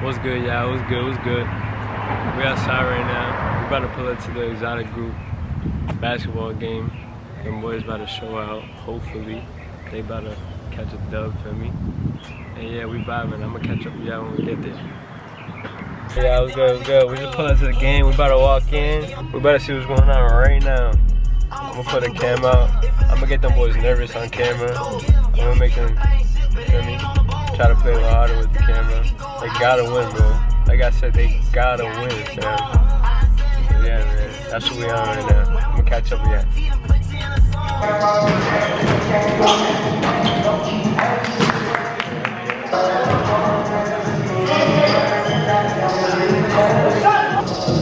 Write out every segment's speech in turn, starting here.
What's good, y'all? What's good? What's good? We outside right now. We about to pull up to the exotic group basketball game. Them boys about to show out. Hopefully, they about to catch a dub for me. And yeah, we vibing. I'm gonna catch up with y'all when we get there. Yeah, what's good? What's good? We just pull up to the game. We about to walk in. We about to see what's going on right now. I'm gonna put a cam out. I'm gonna get them boys nervous on camera. I'm gonna make them, you feel me? Try to play a little harder with the camera. They gotta win, bro. Like I said, they gotta win, man. So yeah, man. That's what we on right now. I'm gonna catch up with y'all.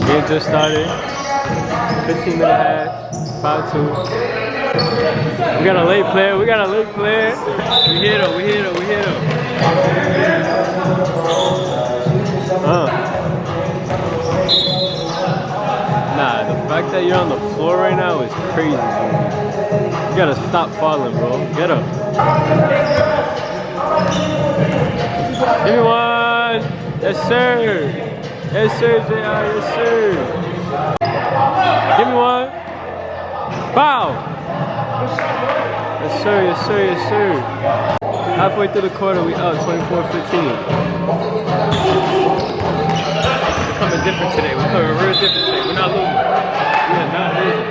Game just started. 15-minute half. 5-2. We got a late player. We got a late player. We hit him. We hit him. We hit him. Nah, the fact that you're on the floor right now is crazy, bro. You gotta stop falling, bro. Get up. Give me one. Yes, sir. Yes, sir, JR. Yes, sir. Give me one. Bow. Yes, sir. Yes, sir. Yes, sir. Halfway through the quarter, we up 24-15. We're coming different today. We're coming real different today. We're not losing. We are not losing.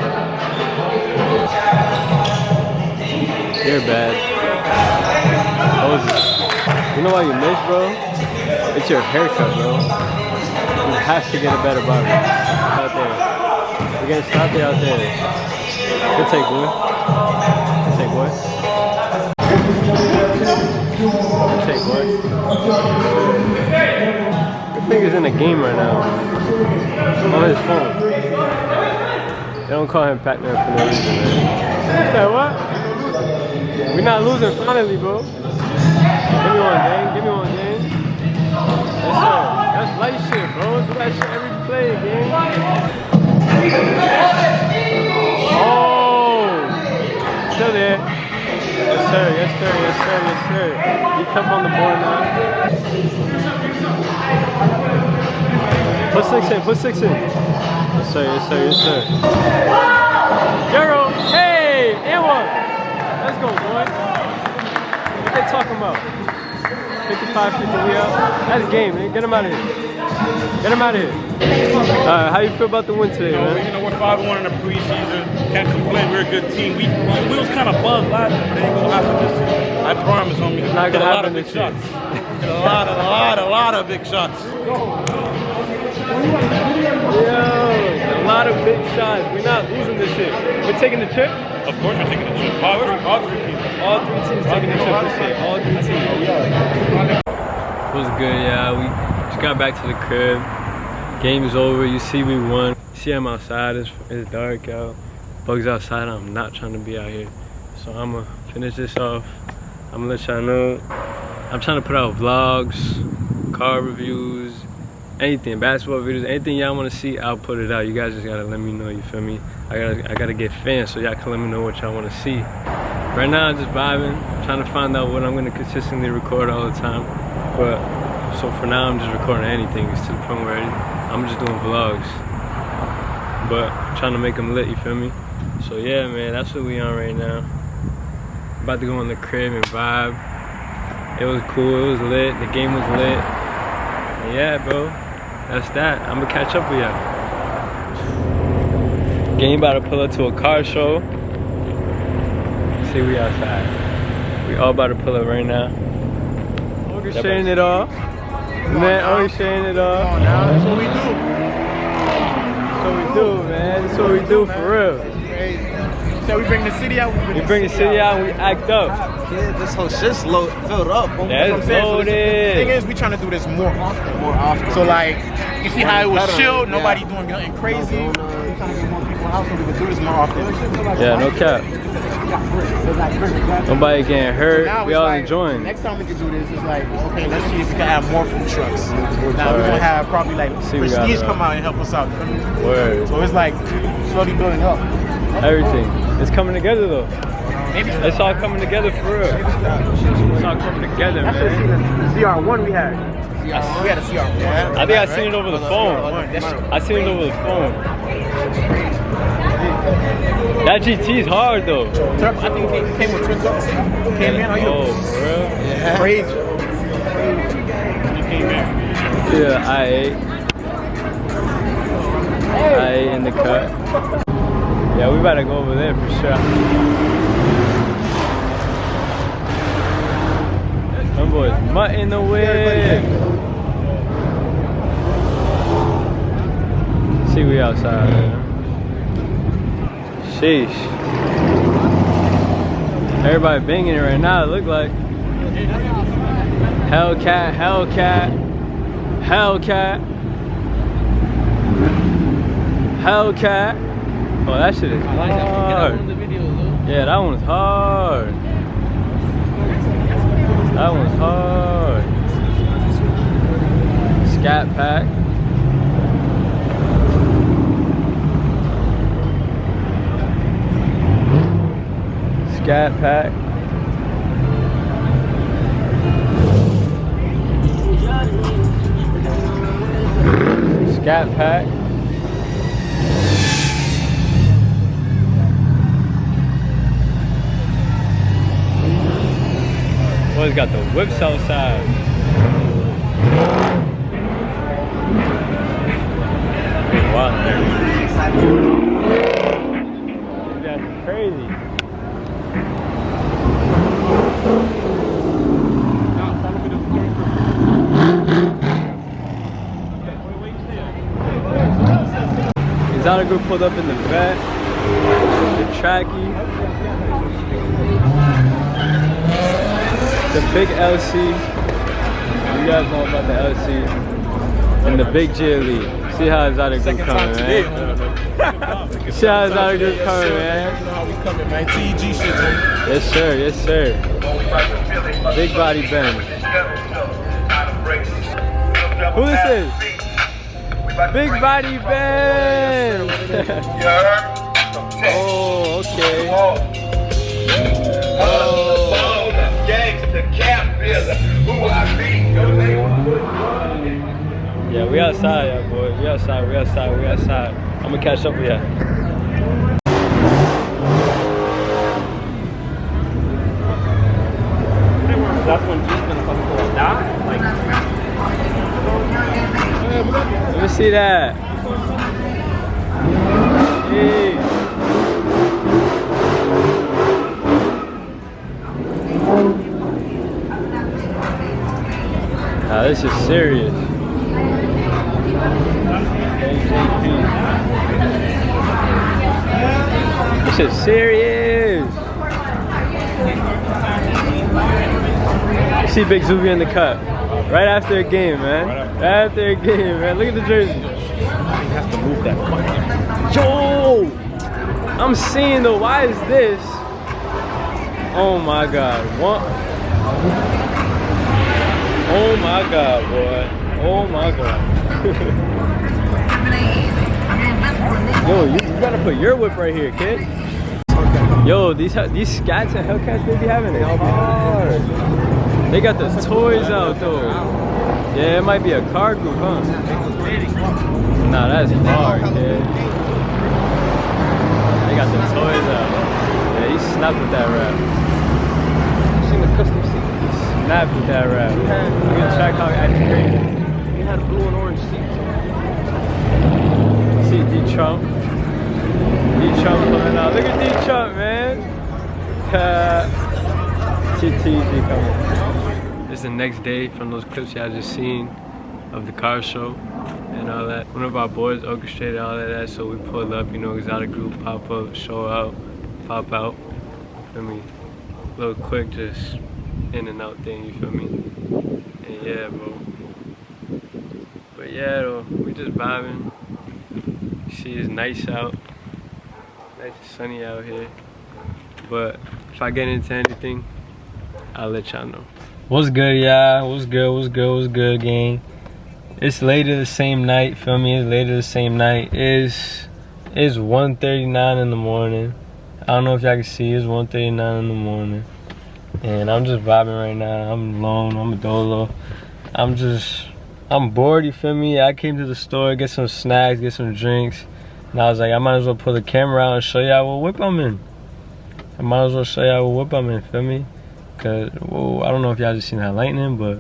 You're bad. You know why you miss, bro? It's your haircut, bro. You have to get a better barber. Out there. We're getting stopped out there. Good take, boy. Good take, boy. Good take, boy. Good thing is in the game right now. On his phone. They don't call him Pac-Man for no reason, man. You said what? We're not losing finally, bro. Give me one, gang. Give me one, gang. Yes, sir. That's light shit, bro. Do that shit every play, gang. Oh! Still there. Yes, sir. Yes, sir. Yes, sir. Yes, sir. He kept on the board now. Put 6 in. Put 6 in. Yes, sir. Yes, sir. Yes, sir. Euro. Hey! And one. Let's go, boy. What they talking about? 55, 50, we out. That's game, man. Get him out of here. Get him out of here. How you feel about the win today, man? You know, we're 5-1 in the preseason. Can't complain. We're a good team. We was kind of buzzed last year, but it ain't gonna happen this year. I promise, homie. It's not gonna happen this year. A lot of big shots. Yo, a lot of big shots. We're not losing this shit. We're taking the trip? Of course we're taking the trip. All three teams. All 3 teams taking the trip this year. All 3 teams. What's good, y'all? We just got back to the crib. Game's over. You see we won. See I'm outside. It's dark out. Bugs outside. I'm not trying to be out here. So I'm going to finish this off. I'm going to let y'all know. I'm trying to put out vlogs, car reviews, anything, basketball videos, anything y'all want to see, I'll put it out. You guys just gotta let me know, you feel me? I gotta get fans so y'all can let me know what y'all want to see. Right now I'm just vibing, trying to find out what I'm gonna consistently record all the time. But so for now I'm just recording anything. It's to the point where I'm just doing vlogs, but trying to make them lit, you feel me? So yeah, man, that's what we on right now. About to go in the crib and vibe. It was cool, it was lit, the game was lit. And yeah, bro, that's that. I'm gonna catch up with y'all. Game about to pull up to a car show. See, we outside. We all about to pull up right now. Orchestrating it all. Man, orchestrating it all. Come on now, that's what we do. That's what we do, man. That's what we do for real. So we bring the city out. We bring the city out and we act up. Yeah, this whole shit's filled up. That's loaded. The thing is, we trying to do this more often. So like, you see how it was chill, nobody doing nothing crazy. We trying to get more people out so we can do this more often. Yeah, no cap. Nobody getting hurt. So we all like, enjoying. Next time we can do this, it's like, okay, let's see if we can add more food trucks. Now we're gonna have probably like Prestige come out and help us out. Word. So it's like slowly building up. Everything. It's coming together though. It's all coming together for real. It's all coming together, man. That's the CR1 we had. We had a CR1. I think I seen it over the phone. I seen it over the phone. That GT is hard though. I think it came with twin turbo. Came in, how you? Oh, for real? Yeah. Crazy. Yeah, I in the cut. Yeah, we better go over there for sure. Them boys mutting the whip. See, we outside, man. Sheesh. Everybody banging it right now, it look like. Hellcat, Hellcat, Hellcat, Hellcat. Oh, that shit is hard. Yeah, that one's hard. That one's hard. Scat pack. Scat pack. Scat pack. Boys got the whips outside. Wow. That's crazy. Exotic group pulled up in the vet, the trackie, the big LC. You guys know about the LC and the big GLE. See how Exotic group coming, man. See how Exotic group coming, man. You know how we coming, man. TEG shit, man. Yes, sir. Yes, sir. Big body bend. Who this is? Big body bend. Oh, okay. Yeah, we outside, yeah, boys. We outside, we outside, we outside. I'm gonna catch up with ya. That's when he's gonna come for that. Like, let me see that. Hey. Now this is serious. This is serious. You see Big Zuby in the cut. Right after a game, man. Right after a game, man. Look at the jersey. you have to move that quick. Yo! I'm seeing though, why is this? Oh my God. What? Oh my God, boy. Oh my God. Yo, you gotta put your whip right here, kid. Yo, these Scats and Hellcats, they be having it hard. They got the toys out though. Yeah, it might be a car group, huh? Nah, that's hard, kid. They got the toys out. Yeah, he snapped with that rap. Seen the custom seat. He snapped with that rap. Look at track how he acting crazy. He had blue and orange seats. See D-Trump. D-Trump coming out. Look at D-Trump, man. TTG coming. This is the next day from those clips y'all just seen of the car show and all that. One of our boys orchestrated all of that, so we pulled up, you know, Exotic group, pop up, show out, pop out. I mean, a little quick, just in and out thing, you feel me? And yeah, bro. But yeah, though, we just vibing. You see, it's nice out. Nice and sunny out here. But if I get into anything, I'll let y'all know. What's good, y'all? What's good, what's good, what's good, gang? It's later the same night, feel me? It's later the same night. It's 1:39 in the morning. I don't know if y'all can see, it's 1:39 in the morning. And I'm just vibing right now. I'm alone, I'm a dolo. I'm just I'm bored, you feel me? I came to the store, get some snacks, get some drinks. And I was like, I might as well pull the camera out and show y'all what whip I'm in. I might as well show y'all what whip I'm in, feel me? Cause, whoa, I don't know if y'all just seen that lightning, but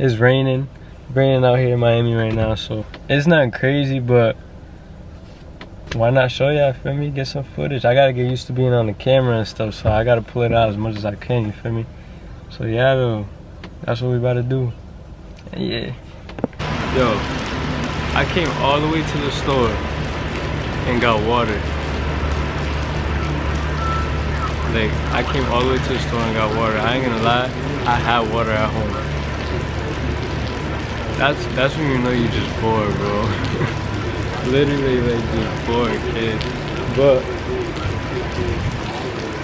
it's raining. Raining out here in Miami right now, so it's nothing crazy, but why not show y'all, feel me? Get some footage. I gotta get used to being on the camera and stuff, so I gotta pull it out as much as I can, you feel me? So yeah, though, that's what we about to do. And yeah. Yo, I came all the way to the store and got water. Like, I came all the way to the store and got water. I ain't gonna lie, I had water at home. That's when you know you just bored, bro. Literally, like, just bored, kid. But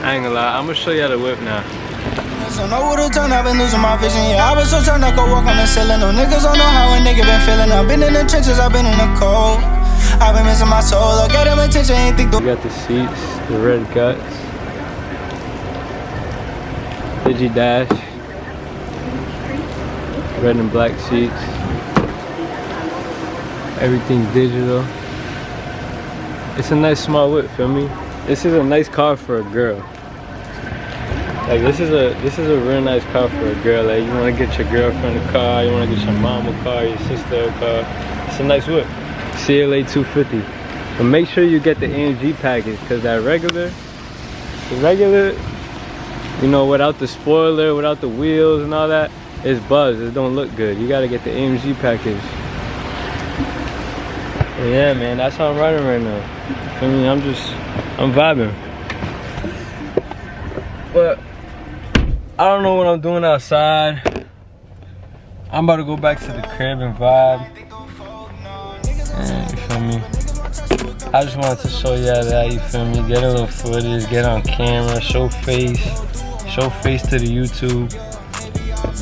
I ain't gonna lie, I'm gonna show y'all the whip now. So know what to turn, I've been losing my vision. Yeah, I've been so turned up, go walk on the ceiling. No niggas don't know how a nigga been feeling. I've been in the trenches, I've been in the cold. I've been missing my soul, I'll get him attention, ain't think. You got the seats, the red guts, Digi Dash, red and black seats. Everything digital. It's a nice small whip, feel me? This is a nice car for a girl. Like, this is a real nice car for a girl. Like, you wanna get your girlfriend a car, you wanna get your mom a car, your sister a car. It's a nice whip. CLA 250. But make sure you get the AMG package, cause the regular, you know, without the spoiler, without the wheels and all that, it's buzz, it don't look good. You gotta get the AMG package. And yeah, man, that's how I'm riding right now. I mean, I'm vibing. But I don't know what I'm doing outside. I'm about to go back to the crib and vibe. And, you feel me? I just wanted to show y'all that, you feel me? Get a little footage, get on camera, show face to the YouTube.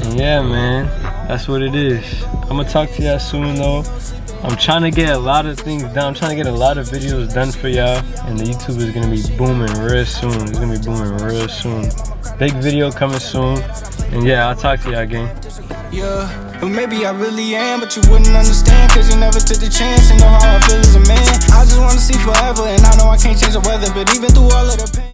And yeah, man, that's what it is. I'm gonna talk to y'all soon though. I'm trying to get a lot of things done. I'm trying to get a lot of videos done for y'all. And the YouTube is gonna be booming real soon. It's gonna be booming real soon. Big video coming soon. And yeah, I'll talk to y'all again. Yeah, but maybe I really am, but you wouldn't understand, cause you never took the chance and know how I feel as a man. I just wanna see forever, and I know I can't change the weather, but even through all of the pain.